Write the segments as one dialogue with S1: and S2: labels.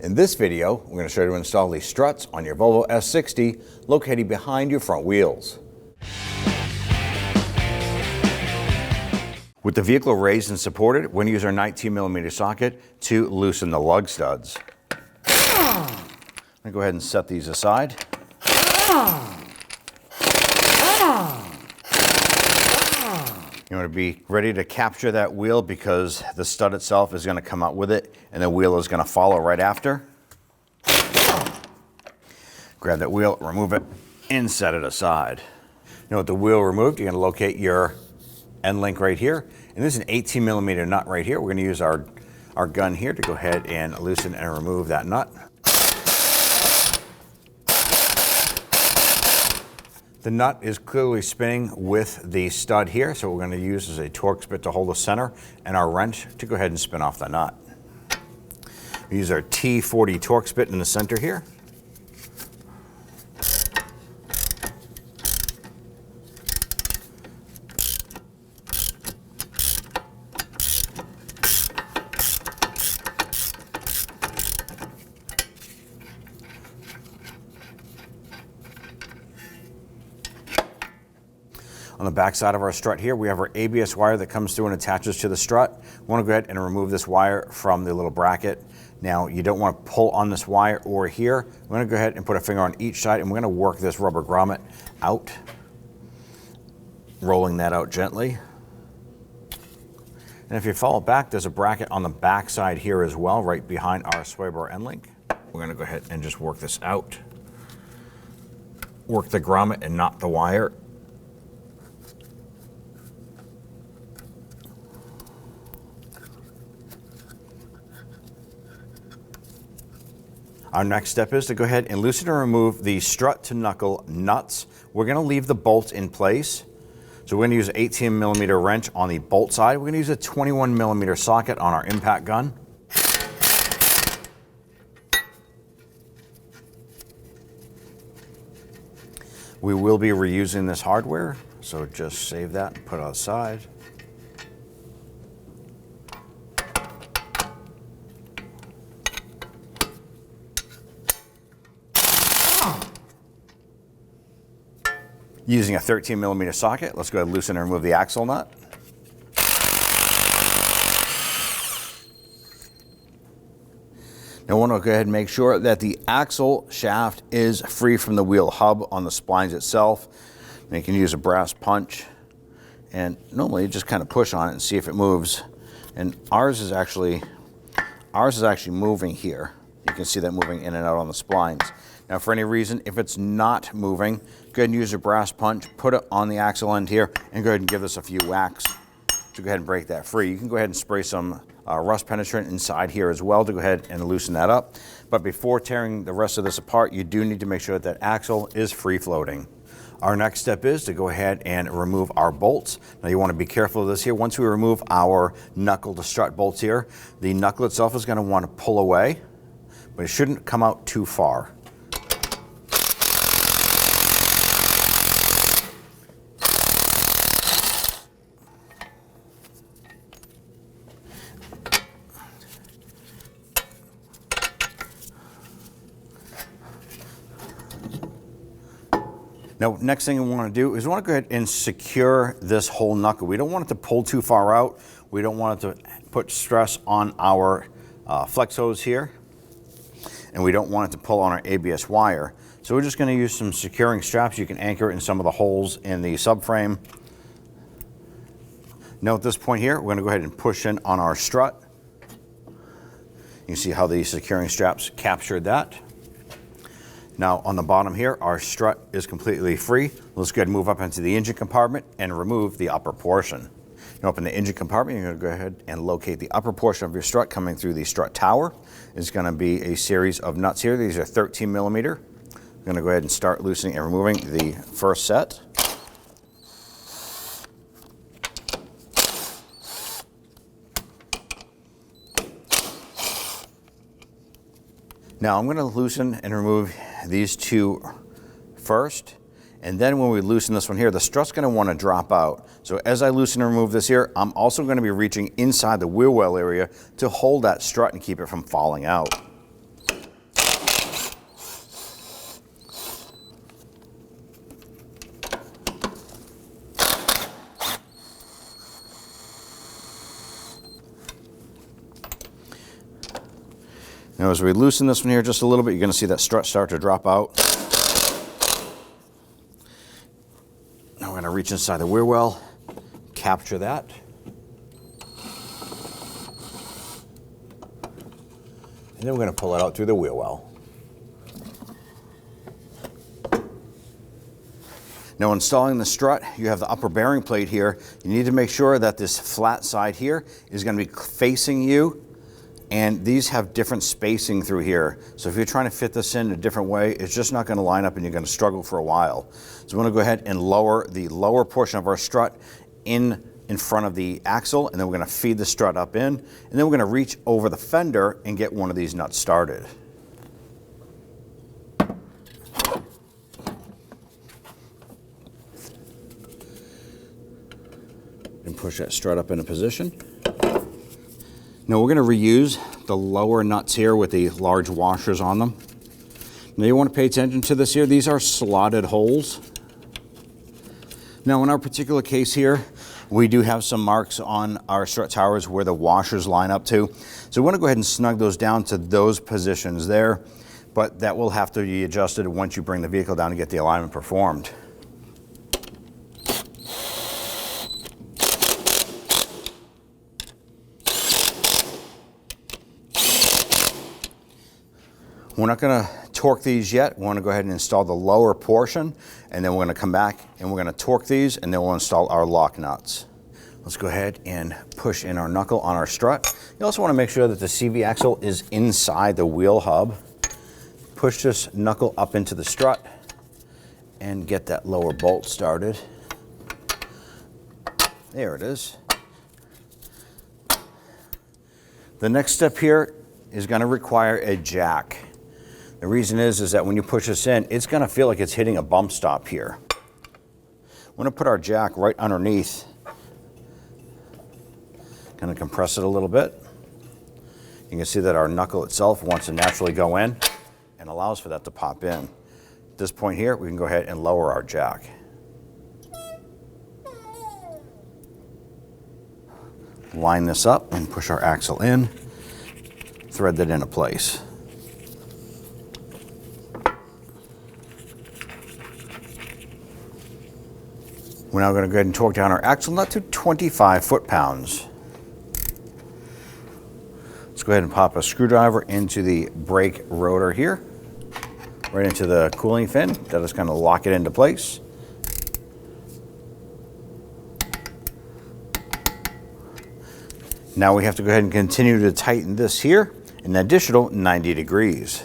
S1: In this video, we're going to show you how to install these struts on your Volvo S60 located behind your front wheels. With the vehicle raised and supported, we're going to use our 19mm socket to loosen the lug studs. I'm going to go ahead and set these aside. You want to be ready to capture that wheel because the stud itself is going to come out with it and the wheel is going to follow right after. Grab that wheel, remove it, and set it aside. Now with the wheel removed, you're going to locate your end link right here. And this is an 18mm nut right here. We're going to use our gun here to go ahead and loosen and remove that nut. The nut is clearly spinning with the stud here, so what we're going to use is a Torx bit to hold the center and our wrench to go ahead and spin off the nut. We use our T40 Torx bit in the center here. On the back side of our strut here, we have our ABS wire that comes through and attaches to the strut. We want to go ahead and remove this wire from the little bracket. Now, you don't want to pull on this wire or here. We're going to go ahead and put a finger on each side and we're going to work this rubber grommet out, rolling that out gently. And if you follow back, there's a bracket on the back side here as well, right behind our sway bar end link. We're going to go ahead and just work this out. Work the grommet and not the wire. Our next step is to go ahead and loosen and remove the strut to knuckle nuts. We're going to leave the bolts in place. So we're going to use an 18mm wrench on the bolt side. We're going to use a 21mm socket on our impact gun. We will be reusing this hardware, so just save that and put it aside. Using a 13mm socket, let's go ahead and loosen and remove the axle nut. Now I want to go ahead and make sure that the axle shaft is free from the wheel hub on the splines itself. And you can use a brass punch and normally you just kind of push on it and see if it moves. And ours is actually moving here. You can see that moving in and out on the splines. Now for any reason, if it's not moving, go ahead and use your brass punch, put it on the axle end here, and go ahead and give this a few whacks to go ahead and break that free. You can go ahead and spray some rust penetrant inside here as well to go ahead and loosen that up. But before tearing the rest of this apart, you do need to make sure that axle is free floating. Our next step is to go ahead and remove our bolts. Now you want to be careful of this here. Once we remove our knuckle to strut bolts here, the knuckle itself is going to want to pull away, but it shouldn't come out too far. Now, next thing we want to do is we want to go ahead and secure this whole knuckle. We don't want it to pull too far out. We don't want it to put stress on our flex hose here. And we don't want it to pull on our ABS wire. So we're just going to use some securing straps. You can anchor it in some of the holes in the subframe. Now at this point here, we're going to go ahead and push in on our strut. You can see how the securing straps captured that. Now on the bottom here, our strut is completely free. Let's go ahead and move up into the engine compartment and remove the upper portion. Now up in the engine compartment, you're going to go ahead and locate the upper portion of your strut coming through the strut tower. It's going to be a series of nuts here. These are 13mm. I'm going to go ahead and start loosening and removing the first set. Now I'm going to loosen and remove these two first, and then when we loosen this one here, the strut's going to want to drop out. So as I loosen and remove this here, I'm also going to be reaching inside the wheel well area to hold that strut and keep it from falling out. Now as we loosen this one here just a little bit, you're going to see that strut start to drop out. Now we're going to reach inside the rear well, capture that. And then we're going to pull it out through the wheel well. Now installing the strut, you have the upper bearing plate here. You need to make sure that this flat side here is going to be facing you, and these have different spacing through here. So if you're trying to fit this in a different way, it's just not going to line up and you're going to struggle for a while. So we're going to go ahead and lower the lower portion of our strut in front of the axle, and then we're going to feed the strut up in, and then we're going to reach over the fender and get one of these nuts started. And push that strut up into position. Now we're going to reuse the lower nuts here with the large washers on them. Now you want to pay attention to this here. These are slotted holes. Now in our particular case here, we do have some marks on our strut towers where the washers line up to. So we want to go ahead and snug those down to those positions there, but that will have to be adjusted once you bring the vehicle down to get the alignment performed. We're not going to torque these yet. We want to go ahead and install the lower portion, and then we're going to come back and we're going to torque these, and then we'll install our lock nuts. Let's go ahead and push in our knuckle on our strut. You also want to make sure that the CV axle is inside the wheel hub. Push this knuckle up into the strut and get that lower bolt started. There it is. The next step here is going to require a jack. The reason is that when you push this in, it's going to feel like it's hitting a bump stop here. We're going to put our jack right underneath. Kind of compress it a little bit. You can see that our knuckle itself wants to naturally go in and allows for that to pop in. At this point here, we can go ahead and lower our jack. Line this up and push our axle in. Thread that into place. We're now going to go ahead and torque down our axle nut to 25 foot-pounds. Let's go ahead and pop a screwdriver into the brake rotor here, right into the cooling fin. That'll just kind of lock it into place. Now we have to go ahead and continue to tighten this here an additional 90 degrees.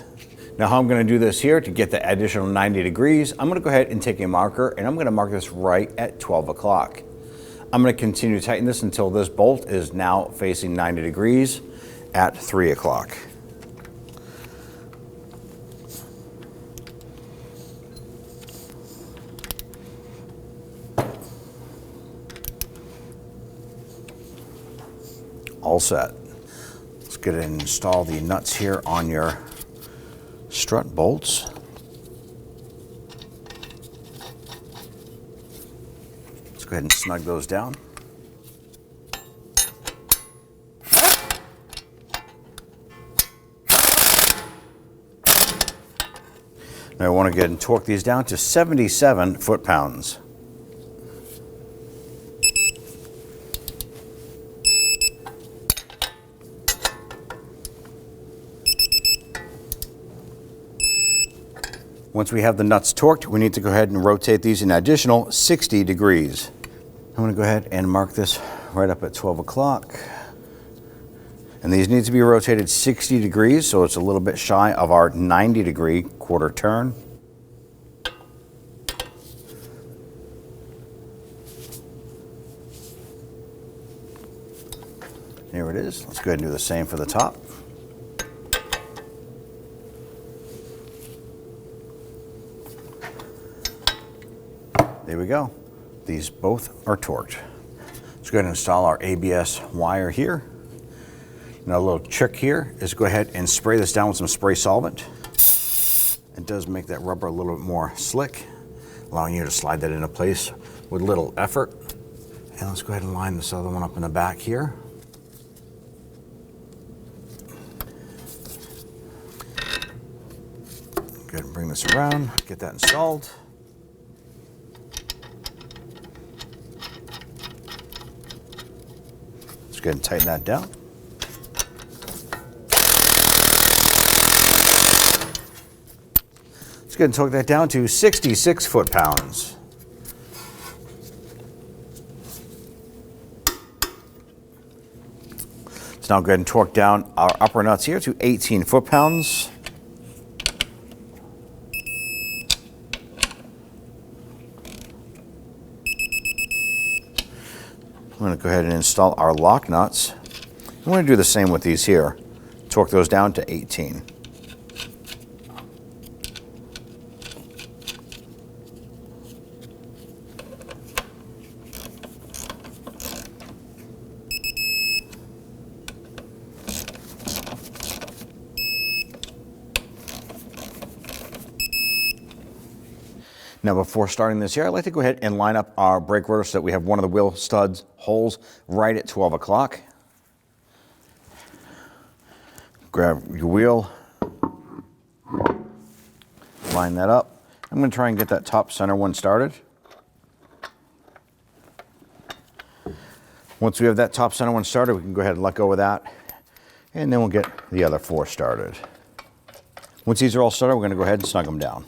S1: Now how I'm going to do this here to get the additional 90 degrees, I'm going to go ahead and take a marker and I'm going to mark this right at 12 o'clock. I'm going to continue to tighten this until this bolt is now facing 90 degrees at 3 o'clock. All set. Let's get it and install the nuts here on your strut bolts. Let's go ahead and snug those down. Now I want to get and torque these down to 77 foot-pounds. Once we have the nuts torqued, we need to go ahead and rotate these an additional 60 degrees. I'm going to go ahead and mark this right up at 12 o'clock. And these need to be rotated 60 degrees, so it's a little bit shy of our 90-degree quarter turn. There it is. Let's go ahead and do the same for the top. There we go. These both are torqued. Let's go ahead and install our ABS wire here. Now a little trick here is go ahead and spray this down with some spray solvent. It does make that rubber a little bit more slick, allowing you to slide that into place with little effort. And let's go ahead and line this other one up in the back here. Go ahead and bring this around, get that installed. Let's go ahead and tighten that down. Let's go ahead and torque that down to 66 foot-pounds. Let's now go ahead and torque down our upper nuts here to 18 foot-pounds. I'm going to go ahead and install our lock nuts. I'm going to do the same with these here. Torque those down to 18. Now before starting this here, I'd like to go ahead and line up our brake rotor so that we have one of the wheel studs holes right at 12 o'clock. Grab your wheel, line that up. I'm going to try and get that top center one started. Once we have that top center one started, we can go ahead and let go of that, and then we'll get the other four started. Once these are all started, we're going to go ahead and snug them down.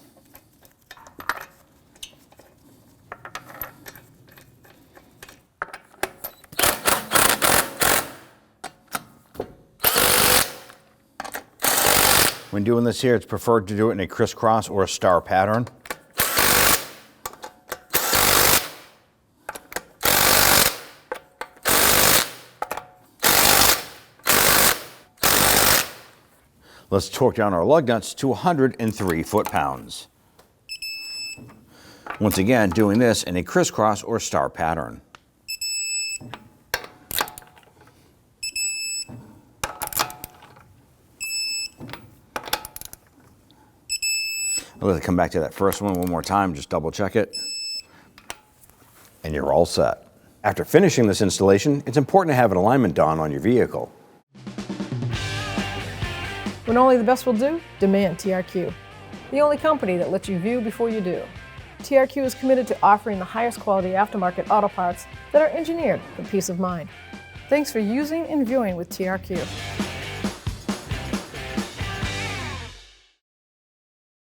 S1: When doing this here, it's preferred to do it in a crisscross or a star pattern. Let's torque down our lug nuts to 103 foot-pounds. Once again, doing this in a crisscross or star pattern. I'm going to come back to that first one more time, just double check it, and you're all set. After finishing this installation, it's important to have an alignment done on your vehicle.
S2: When only the best will do, demand TRQ. The only company that lets you view before you do. TRQ is committed to offering the highest quality aftermarket auto parts that are engineered for peace of mind. Thanks for using and viewing with TRQ.